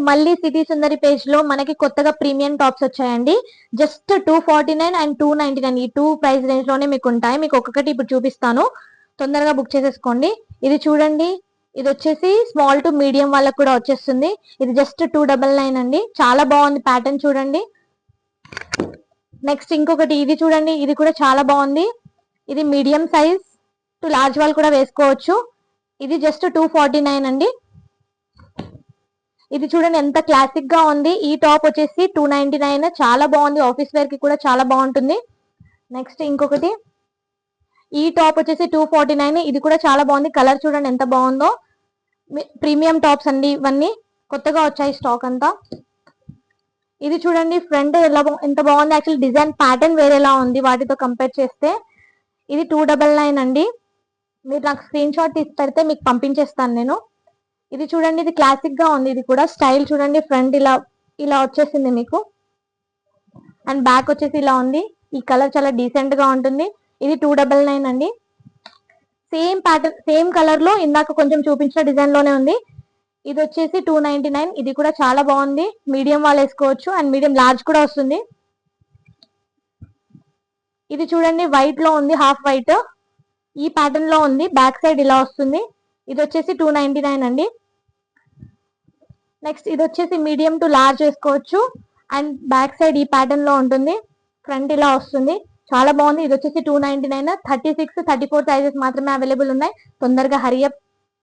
మళ్ళీ సిటీ సుందరి పేజ్ లో మనకి కొత్తగా ప్రీమియం టాప్స్ వచ్చాయండి. జస్ట్ 249 అండ్ 299 ఈ 2 ప్రైస్ రేంజ్ లోనే మీకు ఉంటాయి. మీకు ఒక్కొక్కటి ఇప్పుడు చూపిస్తాను, తొందరగా బుక్ చేసేసుకోండి. ఇది చూడండి, ఇది వచ్చేసి స్మాల్ టు మీడియం వాళ్ళకి కూడా వచ్చేస్తుంది. ఇది జస్ట్ 299 అండి. చాలా బాగుంది ప్యాటర్న్, చూడండి. నెక్స్ట్ ఇంకొకటి ఇది చూడండి, ఇది కూడా చాలా బాగుంది. ఇది మీడియం సైజ్ టు లార్జ్ వాళ్ళు కూడా వేసుకోవచ్చు. ఇది జస్ట్ 249 అండి. ఇది చూడండి ఎంత క్లాసిక్ గా ఉంది. ఈ టాప్ వచ్చేసి 299, చాలా బాగుంది. ఆఫీస్ వేర్ కి కూడా చాలా బాగుంటుంది. నెక్స్ట్ ఇంకొకటి, ఈ టాప్ వచ్చేసి 249. ఇది కూడా చాలా బాగుంది. కలర్ చూడండి ఎంత బాగుందో. ప్రీమియం టాప్స్ అండి ఇవన్నీ, కొత్తగా వచ్చాయి స్టాక్ అంతా. ఇది చూడండి ఫ్రంట్ ఎంత బాగుంది. యాక్చువల్లీ డిజైన్ ప్యాటర్న్ వేరేలా ఉంది వాటితో కంపేర్ చేస్తే. ఇది 299 అండి. మీరు నాకు స్క్రీన్ షాట్ తీసి పెడితే మీకు పంపించేస్తాను నేను. ఇది చూడండి, ఇది క్లాసిక్ గా ఉంది. ఇది కూడా స్టైల్ చూడండి, ఫ్రంట్ ఇలా వచ్చేసింది మీకు, అండ్ బ్యాక్ వచ్చేసి ఇలా ఉంది. ఈ కలర్ చాలా డీసెంట్ గా ఉంటుంది. ఇది 299 అండి. సేమ్ ప్యాటర్న్, సేమ్ కలర్ లో ఇందాక కొంచెం చూపించిన డిజైన్ లోనే ఉంది. ఇది వచ్చేసి 299. ఇది కూడా చాలా బాగుంది. మీడియం వాళ్ళు వేసుకోవచ్చు అండ్ మీడియం లార్జ్ కూడా వస్తుంది. ఇది చూడండి వైట్ లో ఉంది, హాఫ్ వైట్, ఈ ప్యాటర్న్ లో ఉంది. బ్యాక్ సైడ్ ఇలా వస్తుంది. ఇది వచ్చేసి 299 అండి. నెక్స్ట్ ఇది వచ్చేసి మీడియం టు లార్జ్ వేసుకోవచ్చు అండ్ బ్యాక్ సైడ్ ఈ ప్యాటర్న్ లో ఉంటుంది. ఫ్రంట్ ఇలా వస్తుంది, చాలా బాగుంది. ఇది వచ్చేసి 299. 36, 34 సైజెస్ మాత్రమే అవైలబుల్ ఉన్నాయి. తొందరగా హరియప్